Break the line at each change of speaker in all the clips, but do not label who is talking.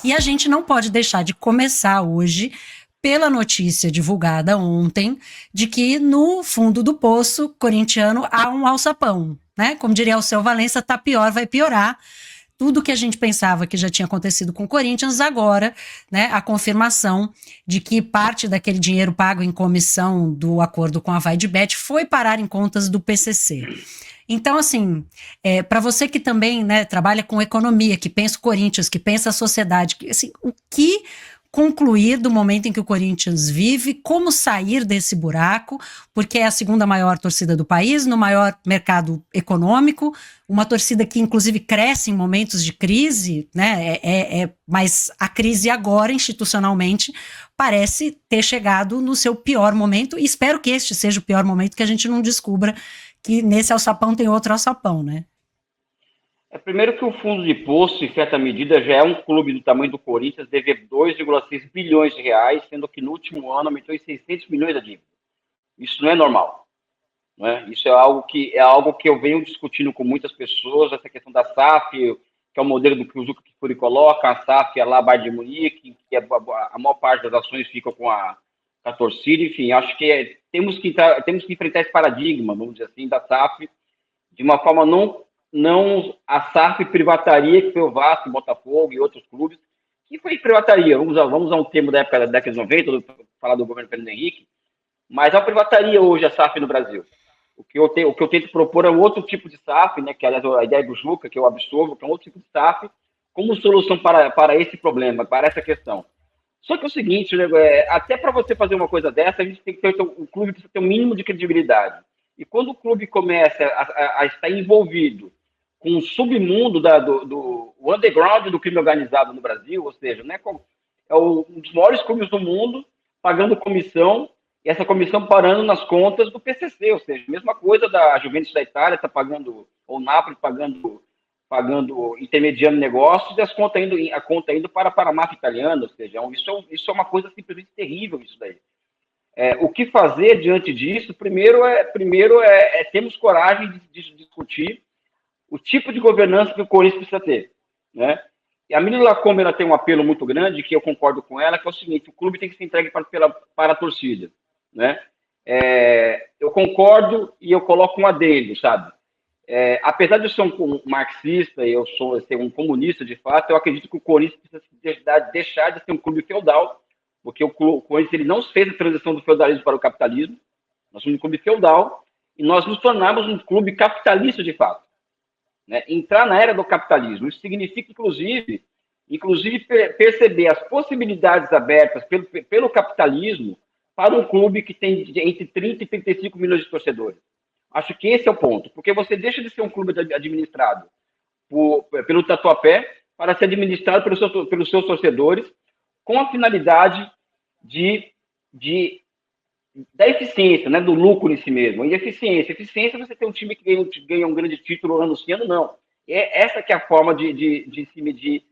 E a gente não pode deixar de começar hoje pela notícia divulgada ontem de que no fundo do poço corintiano há um alçapão, né? Como diria o seu Valença, tá pior, vai piorar. Tudo que a gente pensava que já tinha acontecido com o Corinthians, agora, né, a confirmação de que parte daquele dinheiro pago em comissão do acordo com a Vaidbet foi parar em contas do PCC. Então, assim, para você que também, né, trabalha com economia, que pensa o Corinthians, que pensa a sociedade, assim, o que concluir do momento em que o Corinthians vive, como sair desse buraco, porque é a segunda maior torcida do país, no maior mercado econômico, uma torcida que inclusive cresce em momentos de crise, né? Mas a crise agora, institucionalmente, parece ter chegado no seu pior momento, e espero que este seja o pior momento, que a gente não descubra que nesse alçapão tem outro alçapão, né?
Primeiro que o fundo de poço, em certa medida, já é um clube do tamanho do Corinthians, deve 2,6 bilhões de reais, sendo que no último ano aumentou em 600 milhões a dívida. Isso não é normal. Não é? Isso é algo que eu venho discutindo com muitas pessoas, essa questão da SAF, que é o modelo do que o Juca Kfouri coloca, a SAF é lá Bayern de Munique, que a maior parte das ações fica com a torcida, enfim, acho que temos que enfrentar esse paradigma, vamos dizer assim, da SAF, de uma forma não a SAF privataria, que foi o Vasco, Botafogo e outros clubes, que foi privataria, vamos usar um termo da década de 90, falar do governo Fernando Henrique, mas é uma privataria hoje a SAF no Brasil. O que eu tento propor é um outro tipo de SAF, né, que aliás a ideia do Juca, que eu absorvo, que é um outro tipo de SAF, como solução para esse problema, para essa questão. Só que é o seguinte, né, até para você fazer uma coisa dessa, a gente tem que ter, o clube precisa ter um mínimo de credibilidade. E quando o clube começa a estar envolvido com o submundo do underground do crime organizado no Brasil, ou seja, né, um dos maiores clubes do mundo, pagando comissão, e essa comissão parando nas contas do PCC, ou seja, a mesma coisa da Juventus da Itália, está pagando, ou o Napoli intermediando negócios, e a conta indo para a máfia italiana, ou seja, isso é uma coisa simplesmente terrível, isso daí. O que fazer diante disso? Primeiro termos coragem de discutir o tipo de governança que o Corinthians precisa ter, né? E a Mila Lacombe, ela tem um apelo muito grande, que eu concordo com ela, que é o seguinte: o clube tem que ser entregue para a torcida, né? Eu concordo e eu coloco um adendo, sabe? Apesar de eu ser um marxista e eu ser um comunista de fato, eu acredito que o Corinthians precisa deixar de ser um clube feudal, porque o Corinthians ele não fez a transição do feudalismo para o capitalismo. Nós somos um clube feudal e nós nos tornamos um clube capitalista de fato, né? Entrar na era do capitalismo. Isso significa, inclusive perceber as possibilidades abertas pelo capitalismo para um clube que tem entre 30 e 35 milhões de torcedores. Acho que esse é o ponto, porque você deixa de ser um clube administrado pelo Tatuapé para ser administrado pelos seus torcedores, com a finalidade da eficiência, né, do lucro em si mesmo. E eficiência você tem um time que ganha um grande título ano sim, ano não. Essa que é a forma de se medir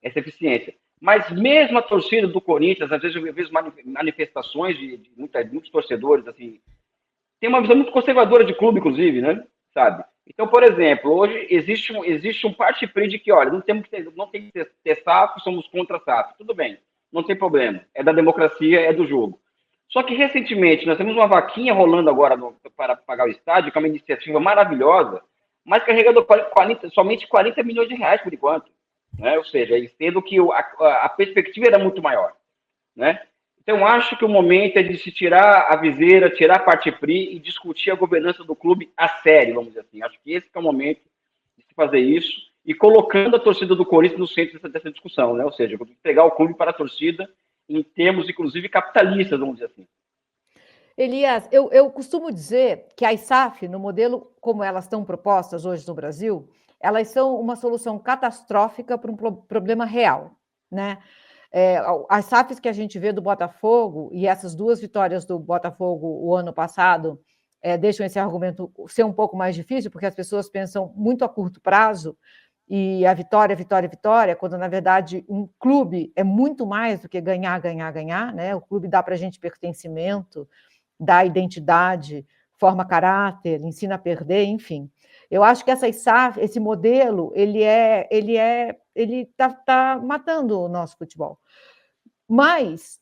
essa eficiência. Mas mesmo a torcida do Corinthians, às vezes eu vejo manifestações de muitos torcedores, assim, tem uma visão muito conservadora de clube, inclusive, né? Sabe? Então, por exemplo, hoje existe um parte-pris de que, olha, não tem que ter SAF, somos contra a SAF. Tudo bem, não tem problema. É da democracia, é do jogo. Só que, recentemente, nós temos uma vaquinha rolando agora para pagar o estádio, que é uma iniciativa maravilhosa, mas carregando somente 40 milhões de reais, por enquanto. Né? Ou seja, sendo que a perspectiva era muito maior. Né? Então, acho que o momento é de se tirar a viseira, tirar a parte PRI e discutir a governança do clube a sério, vamos dizer assim. Acho que esse que é o momento de se fazer isso e colocando a torcida do Corinthians no centro dessa discussão, né? Ou seja, pegar o clube para a torcida em termos, inclusive, capitalistas, vamos dizer assim.
Elias, eu costumo dizer que as SAF, no modelo como elas estão propostas hoje no Brasil, elas são uma solução catastrófica para um problema real, né? As SAFs que a gente vê do Botafogo, e essas duas vitórias do Botafogo o ano passado, deixam esse argumento ser um pouco mais difícil, porque as pessoas pensam muito a curto prazo, e a vitória, quando, na verdade, um clube é muito mais do que ganhar, né? O clube dá para a gente pertencimento, dá identidade, forma caráter, ensina a perder, enfim. Eu acho que esse modelo, ele tá matando o nosso futebol. Mas,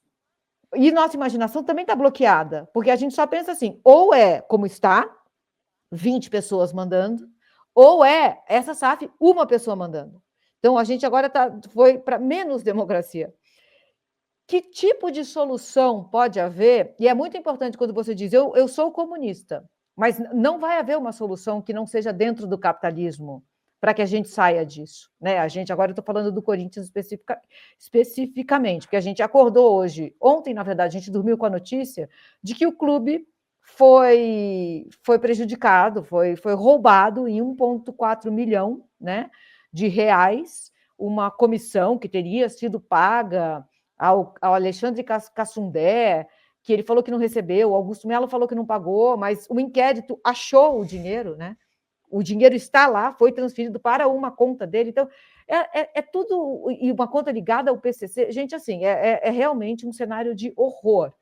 e nossa imaginação também está bloqueada, porque a gente só pensa assim, ou é como está, 20 pessoas mandando, ou é essa SAF, uma pessoa mandando. Então, a gente agora foi para menos democracia. Que tipo de solução pode haver? E é muito importante quando você diz, eu sou comunista, mas não vai haver uma solução que não seja dentro do capitalismo para que a gente saia disso. Né? Agora eu estou falando do Corinthians especificamente, porque a gente acordou hoje, ontem, na verdade, a gente dormiu com a notícia de que o clube foi prejudicado, foi roubado em 1,4 milhão, né, de reais, uma comissão que teria sido paga ao Alexandre Cassundé, que ele falou que não recebeu, o Augusto Melo falou que não pagou, mas o inquérito achou o dinheiro, né? O dinheiro está lá, foi transferido para uma conta dele, então é tudo, e uma conta ligada ao PCC, gente, assim, é realmente um cenário de horror.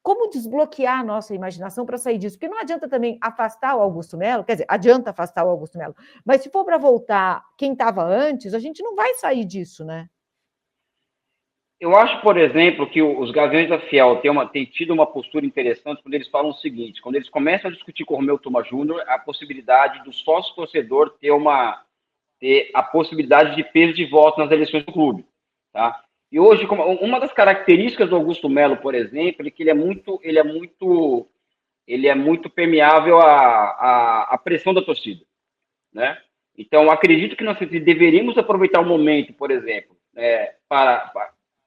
Como desbloquear a nossa imaginação para sair disso? Porque não adianta também afastar o Augusto Melo, quer dizer, adianta afastar o Augusto Melo, mas se for para voltar quem estava antes, a gente não vai sair disso, né?
Eu acho, por exemplo, que os Gaviões da Fiel têm tido uma postura interessante quando eles falam o seguinte, quando eles começam a discutir com o Romeu Thoma Júnior a possibilidade do sócio-torcedor ter a possibilidade de peso de voto nas eleições do clube. Tá? E hoje, uma das características do Augusto Melo, por exemplo, é que ele é muito permeável à pressão da torcida. Né? Então, acredito que nós deveríamos aproveitar o momento, por exemplo,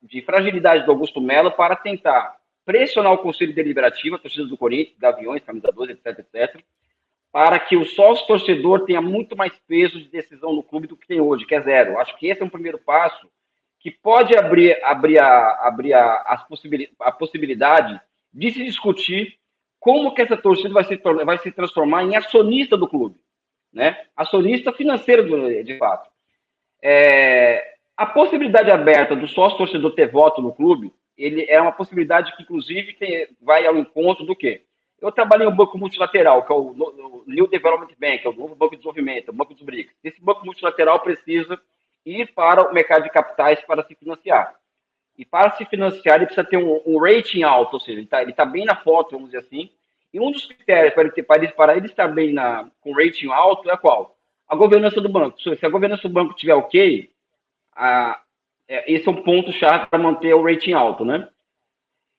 de fragilidade do Augusto Melo para tentar pressionar o Conselho Deliberativo, a torcida do Corinthians, Gaviões, Camisa 12, etc., para que o sócio-torcedor tenha muito mais peso de decisão no clube do que tem hoje, que é zero. Acho que esse é um primeiro passo que pode abrir a possibilidade de se discutir como que essa torcida vai se transformar em acionista do clube, né? Acionista financeiro, de fato. A possibilidade aberta do sócio-torcedor ter voto no clube, ele é uma possibilidade que, inclusive, vai ao encontro do quê? Eu trabalhei em um banco multilateral, que é o New Development Bank, que é o novo banco de desenvolvimento, o banco dos BRICS. Esse banco multilateral precisa ir para o mercado de capitais para se financiar. E para se financiar, ele precisa ter um rating alto, ou seja, ele tá bem na foto, vamos dizer assim. E um dos critérios para ele estar bem com rating alto é qual? A governança do banco. Se a governança do banco estiver ok, esse é um ponto-chave para manter o rating alto, né?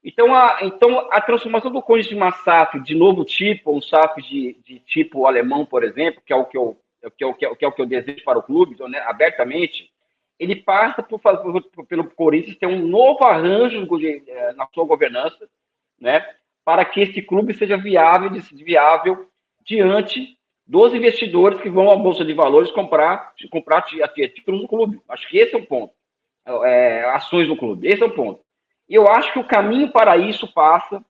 Então, a transformação do Corinthians de uma SAF de novo tipo, um SAF de tipo alemão, por exemplo, que é o que eu desejo para o clube, então, né, abertamente, ele passa pelo Corinthians ter um novo arranjo na sua governança, né, para que esse clube seja viável diante dos investidores que vão à Bolsa de Valores comprar títulos do clube. Acho que esse é o ponto. Ações do clube. Esse é o ponto. E eu acho que o caminho para isso passa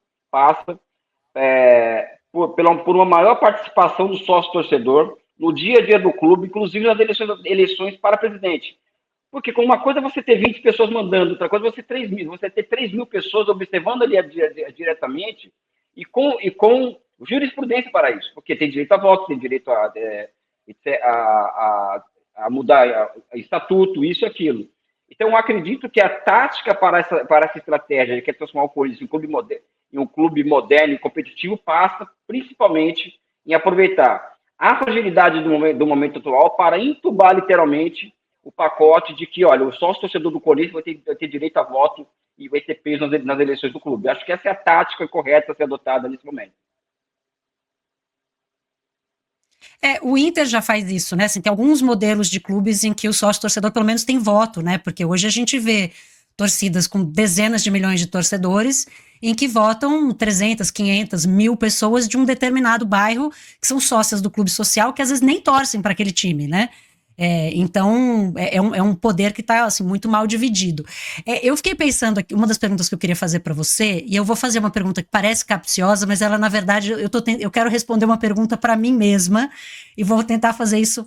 por uma maior participação do sócio-torcedor no dia a dia do clube, inclusive nas eleições para presidente. Porque uma coisa é você ter 20 pessoas mandando, outra coisa é você ter 3 mil pessoas observando ali diretamente e com jurisprudência para isso, porque tem direito a voto, tem direito a mudar estatuto, isso e aquilo. Então, eu acredito que a tática para essa estratégia, que é transformar o Corinthians em um clube moderno e competitivo, passa principalmente em aproveitar a fragilidade do momento atual para entubar literalmente o pacote de que, olha, o sócio-torcedor do Corinthians vai ter direito a voto e vai ter peso nas eleições do clube. Acho que essa é a tática correta a ser adotada nesse momento.
O Inter já faz isso, né? Assim, tem alguns modelos de clubes em que o sócio-torcedor pelo menos tem voto, né? Porque hoje a gente vê torcidas com dezenas de milhões de torcedores em que votam 300, 500, 1.000 pessoas de um determinado bairro que são sócias do clube social que às vezes nem torcem para aquele time, né? Então, é um poder que está assim, muito mal dividido. Eu fiquei pensando aqui, uma das perguntas que eu queria fazer para você, e eu vou fazer uma pergunta que parece capciosa, mas ela, na verdade, eu quero responder uma pergunta para mim mesma, e vou tentar fazer isso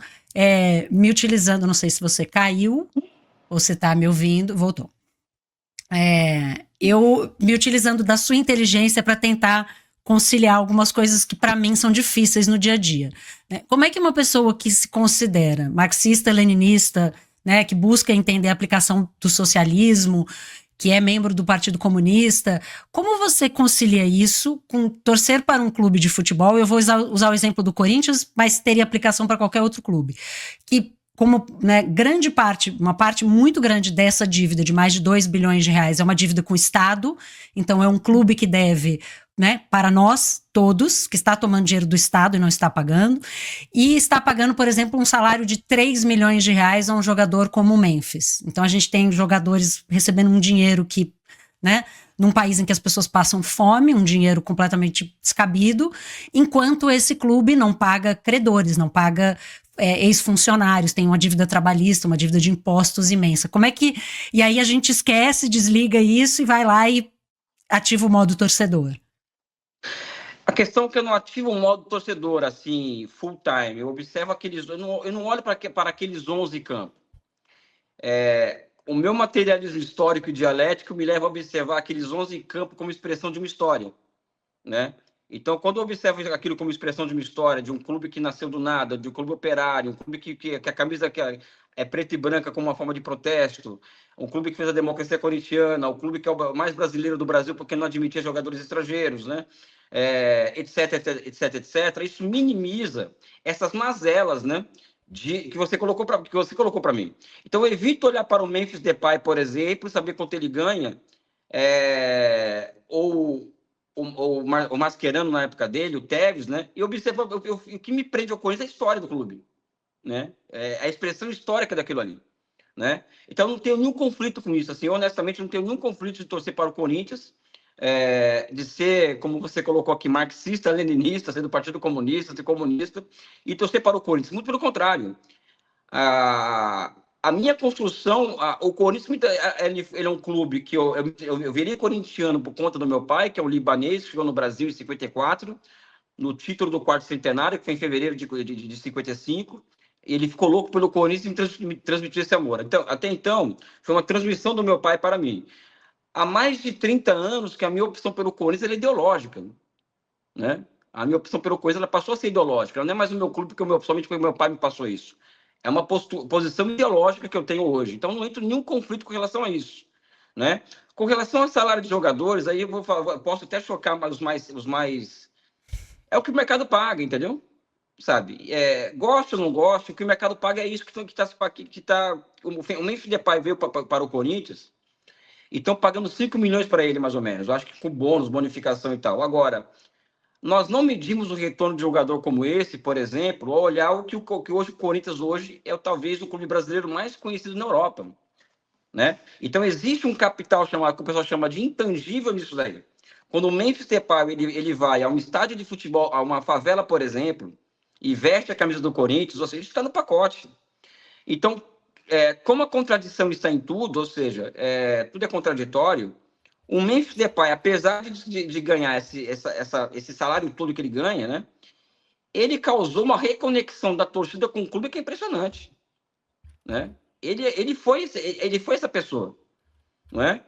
me utilizando, não sei se você caiu, ou você está me ouvindo, voltou. Eu me utilizando da sua inteligência para tentar conciliar algumas coisas que para mim são difíceis no dia a dia, né? Como é que uma pessoa que se considera marxista-leninista, né, que busca entender a aplicação do socialismo, que é membro do Partido Comunista, como você concilia isso com torcer para um clube de futebol? Eu vou usar o exemplo do Corinthians, mas teria aplicação para qualquer outro clube, que como, né, grande parte, uma parte muito grande dessa dívida de mais de 2 bilhões de reais é uma dívida com o Estado, então é um clube que deve, né, para nós todos, que está tomando dinheiro do Estado e não está pagando, e está pagando, por exemplo, um salário de 3 milhões de reais a um jogador como o Memphis. Então a gente tem jogadores recebendo um dinheiro que, né, num país em que as pessoas passam fome, um dinheiro completamente descabido, enquanto esse clube não paga credores, não paga ex-funcionários, tem uma dívida trabalhista, uma dívida de impostos imensa. Como é que... E aí a gente esquece, desliga isso e vai lá e ativa o modo torcedor.
A questão é que eu não ativo o modo torcedor, assim, full time. Eu observo aqueles... Eu não olho para aqueles 11 campos. O meu materialismo histórico e dialético me leva a observar aqueles 11 campos como expressão de uma história, né? Então, quando eu observo aquilo como expressão de uma história, de um clube que nasceu do nada, de um clube operário, um clube que a camisa é preta e branca como uma forma de protesto, um clube que fez a democracia corintiana, o clube que é o mais brasileiro do Brasil porque não admitia jogadores estrangeiros, né? Etc, etc, etc. Isso minimiza essas mazelas, né? Que você colocou para mim. Então, eu evito olhar para o Memphis Depay, por exemplo, saber quanto ele ganha, ou o Mascherano na época dele, o Tevez, né? E observa o que me prende ao Corinthians é a história do clube, né? A expressão histórica daquilo ali, né? Então não tenho nenhum conflito com isso, assim, honestamente não tenho nenhum conflito de torcer para o Corinthians, de ser, como você colocou aqui, marxista, leninista, ser do Partido Comunista, ser comunista e torcer para o Corinthians. Muito pelo contrário. A minha construção, o Corinthians, ele é um clube que eu virei corintiano por conta do meu pai, que é um libanês, que chegou no Brasil em 54, no título do quarto centenário, que foi em fevereiro de 55. Ele ficou louco pelo Corinthians e me transmitiu esse amor. Então, até então, foi uma transmissão do meu pai para mim. Há mais de 30 anos que a minha opção pelo Corinthians é ideológica, né? A minha opção pelo Corinthians ela passou a ser ideológica. Ela não é mais o meu clube, porque somente porque o meu pai me passou isso. É uma posição ideológica que eu tenho hoje. Então, não entro em nenhum conflito com relação a isso, né? Com relação ao salário de jogadores, aí eu posso até chocar os mais... É o que o mercado paga, entendeu? Sabe? Gosto ou não gosto, o que o mercado paga é isso o Memphis Depay veio para o Corinthians e estão pagando 5 milhões para ele, mais ou menos. Eu acho que com bônus, bonificação e tal. Agora, nós não medimos o retorno de jogador como esse, por exemplo, ao olhar o que hoje o Corinthians hoje é talvez o clube brasileiro mais conhecido na Europa, né? Então existe um capital que o pessoal chama de intangível nisso daí. Quando o Memphis Depay ele vai a um estádio de futebol, a uma favela, por exemplo, e veste a camisa do Corinthians, ou seja, está no pacote. Então, como a contradição está em tudo, ou seja, tudo é contraditório, o Memphis Depay, apesar de ganhar esse salário todo que ele ganha, né, ele causou uma reconexão da torcida com o clube que é impressionante, né? Ele foi essa pessoa, não é?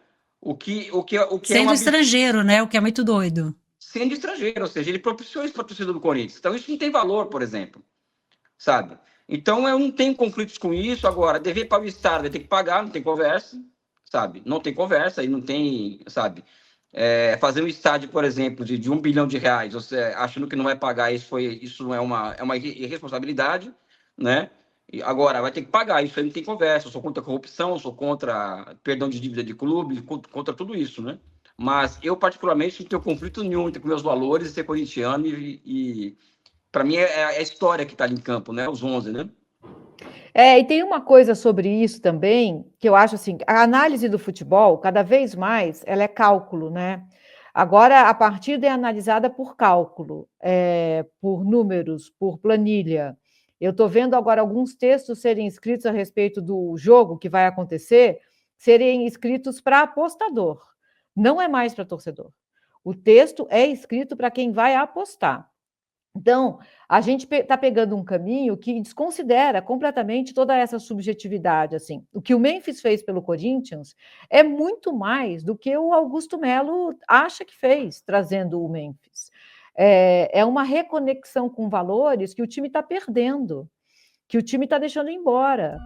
Sendo estrangeiro, né? O que é muito doido.
Sendo estrangeiro, ou seja, ele propiciou isso para a torcida do Corinthians. Então isso não tem valor, por exemplo, sabe? Então eu não tenho conflitos com isso. Agora, dever para o Estado, vai ter que pagar, não tem conversa, sabe? Não tem conversa, e não tem, sabe? Fazer um estádio, por exemplo, de 1 bilhão de reais, você achando que não vai pagar, isso não é uma irresponsabilidade, né? E agora, vai ter que pagar, isso aí não tem conversa. Eu sou contra a corrupção, eu sou contra perdão de dívida de clube, contra tudo isso, né? Mas eu, particularmente, não tenho conflito nenhum entre meus valores e ser corintiano e para mim é a história que está ali em campo, né? Os 11, né?
E tem uma coisa sobre isso também, que eu acho assim, a análise do futebol, cada vez mais, ela é cálculo, né? Agora, a partida é analisada por cálculo, por números, por planilha. Eu estou vendo agora alguns textos serem escritos a respeito do jogo que vai acontecer, serem escritos para apostador, não é mais para torcedor. O texto é escrito para quem vai apostar. Então, a gente está pegando um caminho que desconsidera completamente toda essa subjetividade. Assim. O que o Memphis fez pelo Corinthians é muito mais do que o Augusto Melo acha que fez, trazendo o Memphis. É uma reconexão com valores que o time está perdendo, que o time está deixando embora.